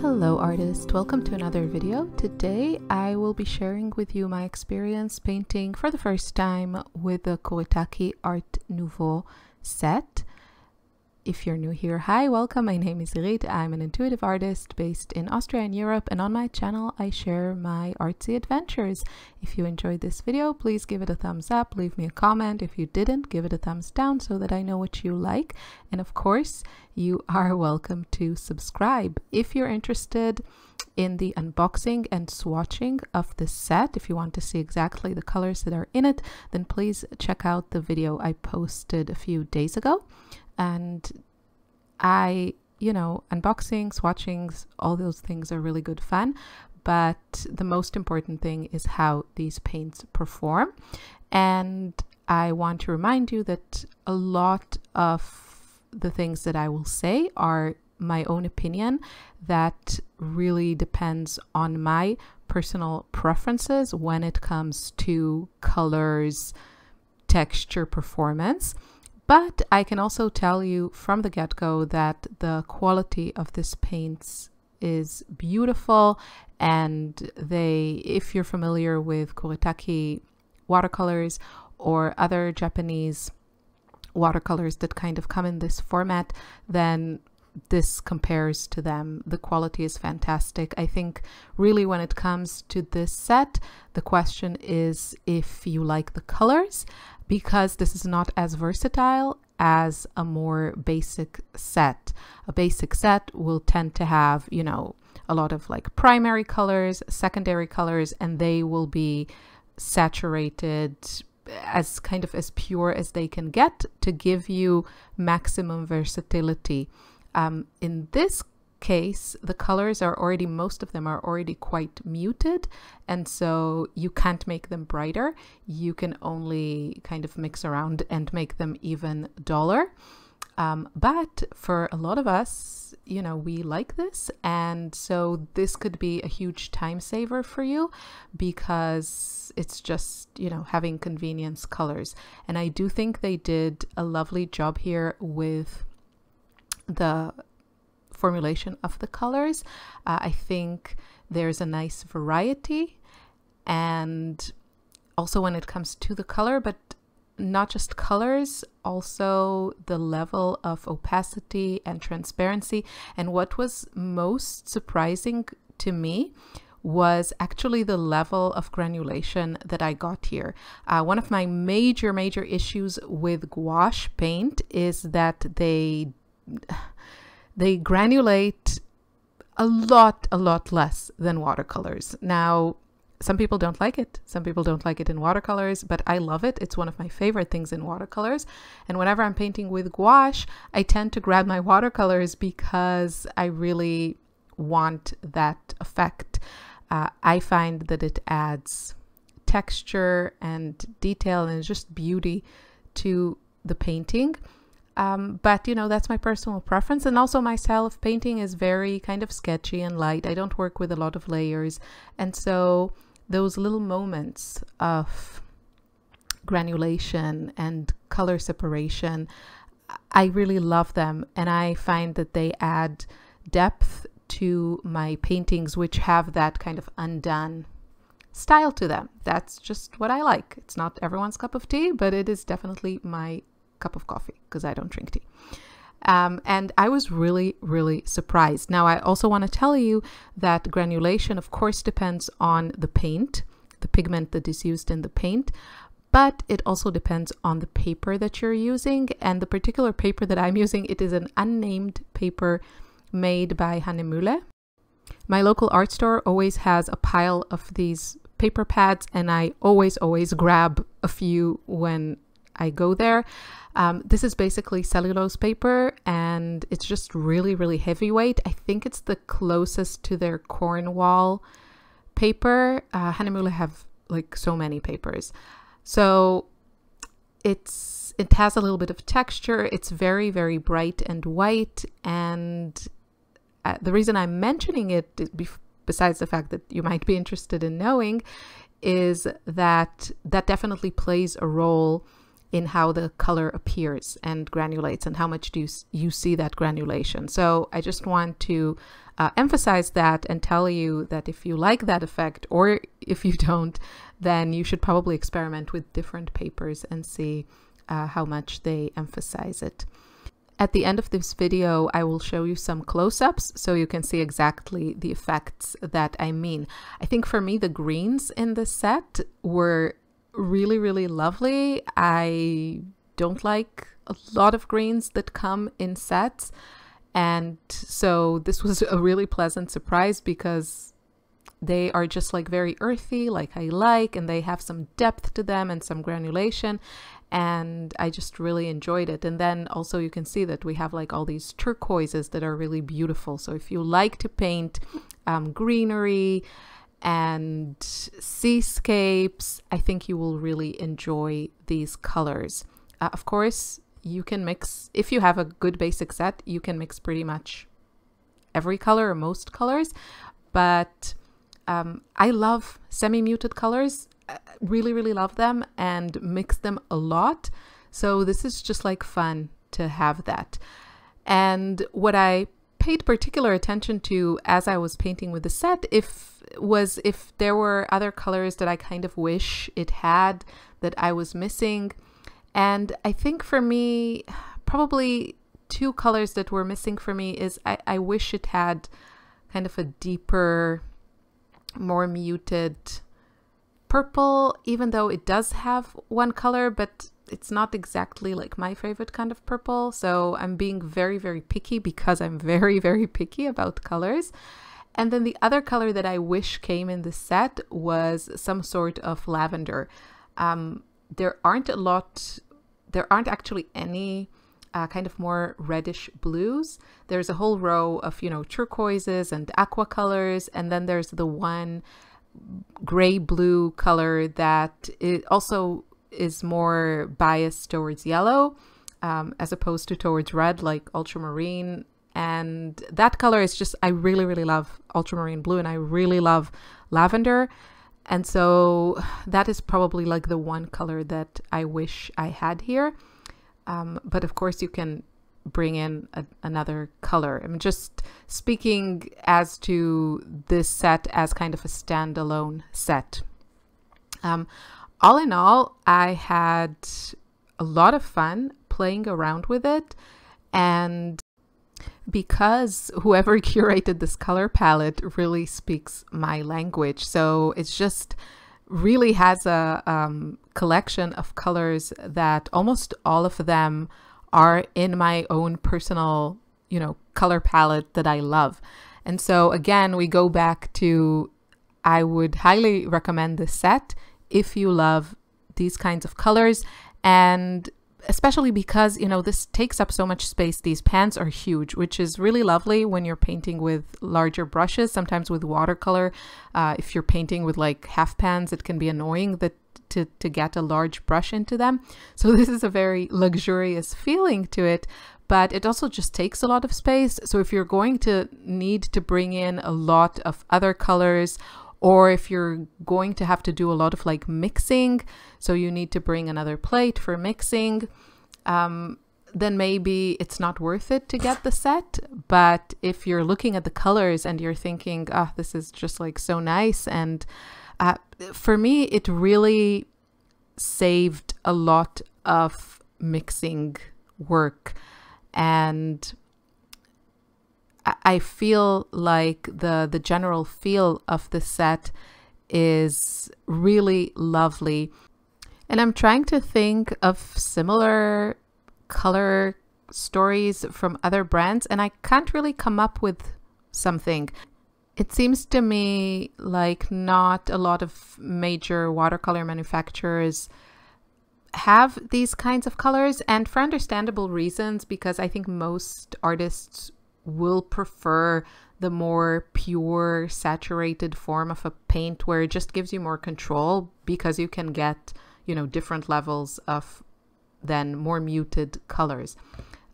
Hello artist, welcome to another video. Today I will be sharing with you my experience painting for the first time with the Kuretake Art Neuveau set. If you're new here, hi, welcome. My name is Irit. I'm an intuitive artist based in Austria and Europe, and on my channel I share my artsy adventures. If you enjoyed this video, please give it a thumbs up, leave me a comment. If you didn't, give it a thumbs down so that I know what you like. And of course, you are welcome to subscribe. If you're interested in the unboxing and swatching of the set, if you want to see exactly the colors that are in it, then please check out the video I posted a few days ago. And unboxing, swatchings, all those things are really good fun. But the most important thing is how these paints perform. And I want to remind you that a lot of the things that I will say are my own opinion that really depends on my personal preferences when it comes to colors, texture, performance. But I can also tell you from the get-go that the quality of this paints is beautiful, and if you're familiar with Kuretake watercolors or other Japanese watercolors that kind of come in this format, then this compares to them. The quality is fantastic. I think really when it comes to this set, the question is if you like the colors, because this is not as versatile as a more basic set. A basic set will tend to have, a lot of like primary colors, secondary colors, and they will be saturated as kind of as pure as they can get to give you maximum versatility. In this case, the colors are already, most of them are already quite muted, and so you can't make them brighter. You can only kind of mix around and make them even duller. But for a lot of us, we like this, and so this could be a huge time saver for you because it's just, having convenience colors. And I do think they did a lovely job here with the formulation of the colors. I think there's a nice variety, and also when it comes to the color, but not just colors, also the level of opacity and transparency. And what was most surprising to me was actually the level of granulation that I got here. One of my major issues with gouache paint is that they granulate a lot less than watercolors. Now, some people don't like it. Some people don't like it in watercolors, but I love it. It's one of my favorite things in watercolors. And whenever I'm painting with gouache, I tend to grab my watercolors because I really want that effect. I find that it adds texture and detail and just beauty to the painting. But that's my personal preference, and also my style of painting is very kind of sketchy and light. I don't work with a lot of layers, and so those little moments of granulation and color separation, I really love them, and I find that they add depth to my paintings, which have that kind of undone style to them. That's just what I like. It's not everyone's cup of tea, but it is definitely my cup of coffee because I don't drink tea. And I was really surprised. Now, I also want to tell you that granulation, of course, depends on the paint, the pigment that is used in the paint, but it also depends on the paper that you're using. And the particular paper that I'm using, it is an unnamed paper made by Nouveau. My local art store always has a pile of these paper pads, and I always grab a few when I go there. This is basically cellulose paper, and it's just really heavyweight. I think it's the closest to their Cornwall paper. Nouveau have like so many papers, so it has a little bit of texture. It's very bright and white, and the reason I'm mentioning it, besides the fact that you might be interested in knowing, is that definitely plays a role in how the color appears and granulates and how much do you see that granulation. So I just want to emphasize that and tell you that if you like that effect, or if you don't, then you should probably experiment with different papers and see how much they emphasize it. At the end of this video, I will show you some close-ups so you can see exactly the effects that I mean. I think for me, the greens in this set were really, really lovely. I don't like a lot of greens that come in sets. And so this was a really pleasant surprise because they are just like very earthy, like I like, and they have some depth to them and some granulation. And I just really enjoyed it. And then also you can see that we have like all these turquoises that are really beautiful. So if you like to paint greenery and seascapes, I think you will really enjoy these colors. Of course, you can mix, if you have a good basic set, you can mix pretty much every color or most colors. But I love semi-muted colors. Really, really love them and mix them a lot. So this is just like fun to have that. And what I paid particular attention to as I was painting with the set if there were other colors that I kind of wish it had that I was missing. And I think for me, probably two colors that were missing for me is I wish it had kind of a deeper, more muted purple, even though it does have one color, but it's not exactly like my favorite kind of purple. So I'm being very, very picky because I'm very, very picky about colors. And then the other color that I wish came in the set was some sort of lavender. There aren't actually any kind of more reddish blues. There's a whole row of, turquoises and aqua colors. And then there's the one gray blue color that it also is more biased towards yellow as opposed to towards red, like ultramarine. And that color is just, I really, really love ultramarine blue and I really love lavender. And so that is probably like the one color that I wish I had here. But of course you can bring in another color. I'm just speaking as to this set as kind of a standalone set. All in all, I had a lot of fun playing around with it. And because whoever curated this color palette really speaks my language, so it's just really has a collection of colors that almost all of them are in my own personal, color palette that I love. And so again, we go back to, I would highly recommend this set if you love these kinds of colors, and especially because, this takes up so much space. These pans are huge, which is really lovely when you're painting with larger brushes. Sometimes with watercolor, if you're painting with like half pans, it can be annoying that to get a large brush into them. So this is a very luxurious feeling to it, but it also just takes a lot of space. So if you're going to need to bring in a lot of other colors, or if you're going to have to do a lot of like mixing, so you need to bring another plate for mixing, then maybe it's not worth it to get the set. But if you're looking at the colors and you're thinking, oh, this is just like so nice, and for me, it really saved a lot of mixing work. And I feel like the general feel of the set is really lovely. And I'm trying to think of similar color stories from other brands, and I can't really come up with something. It seems to me like not a lot of major watercolor manufacturers have these kinds of colors, and for understandable reasons, because I think most artists will prefer the more pure saturated form of a paint where it just gives you more control, because you can get, different levels of then more muted colors.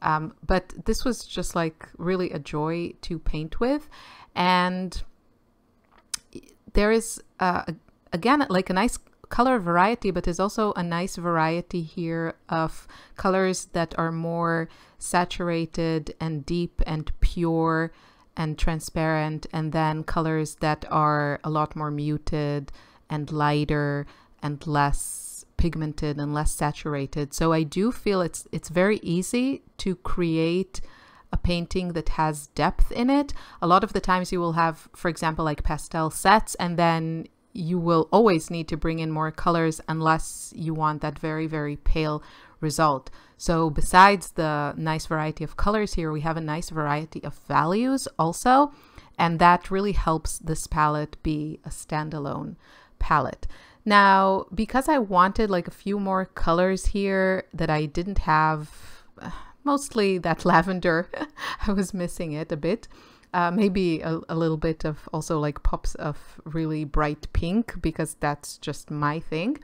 But this was just like really a joy to paint with. And there is, again, like a nice color variety, but there's also a nice variety here of colors that are more saturated and deep and pure. and transparent, and then colors that are a lot more muted and lighter and less pigmented and less saturated. So I do feel it's very easy to create a painting that has depth in it. A lot of the times you will have, for example, like pastel sets, and then you will always need to bring in more colors unless you want that very, very pale result. So besides the nice variety of colors here, we have a nice variety of values also, and that really helps this palette be a standalone palette. Now, because I wanted like a few more colors here that I didn't have, mostly that lavender, I was missing it a bit. Maybe a little bit of also like pops of really bright pink, because that's just my thing.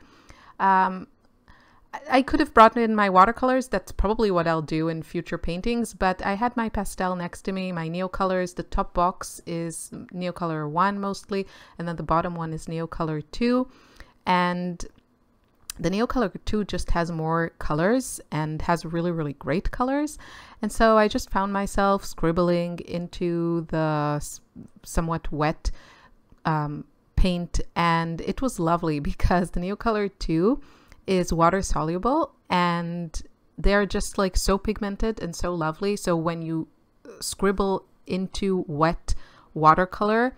I could have brought in my watercolors. That's probably what I'll do in future paintings, but I had my pastel next to me, my Neocolors. The top box is Neocolor 1 mostly, and then the bottom one is Neocolor 2. And the Neocolor 2 just has more colors and has really, really great colors. And so I just found myself scribbling into the somewhat wet paint, and it was lovely because the Neocolor 2 is water soluble, and they're just like so pigmented and so lovely. So when you scribble into wet watercolor,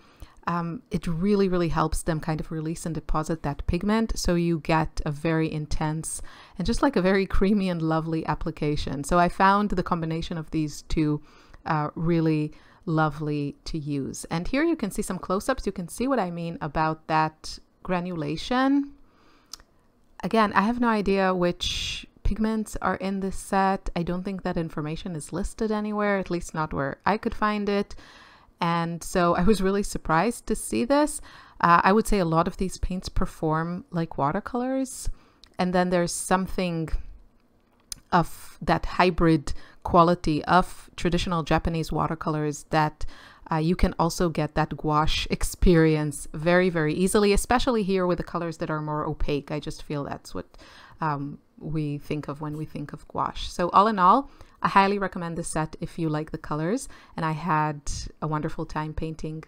it really, really helps them kind of release and deposit that pigment. So you get a very intense and just like a very creamy and lovely application. So I found the combination of these two really lovely to use. And here you can see some close-ups. You can see what I mean about that granulation. Again, I have no idea which pigments are in this set. I don't think that information is listed anywhere, at least not where I could find it. And so I was really surprised to see this. I would say a lot of these paints perform like watercolors. And then there's something of that hybrid quality of traditional Japanese watercolors that you can also get that gouache experience very, very easily, especially here with the colors that are more opaque. I just feel that's what we think of when we think of gouache. So all in all, I highly recommend this set if you like the colors, and I had a wonderful time painting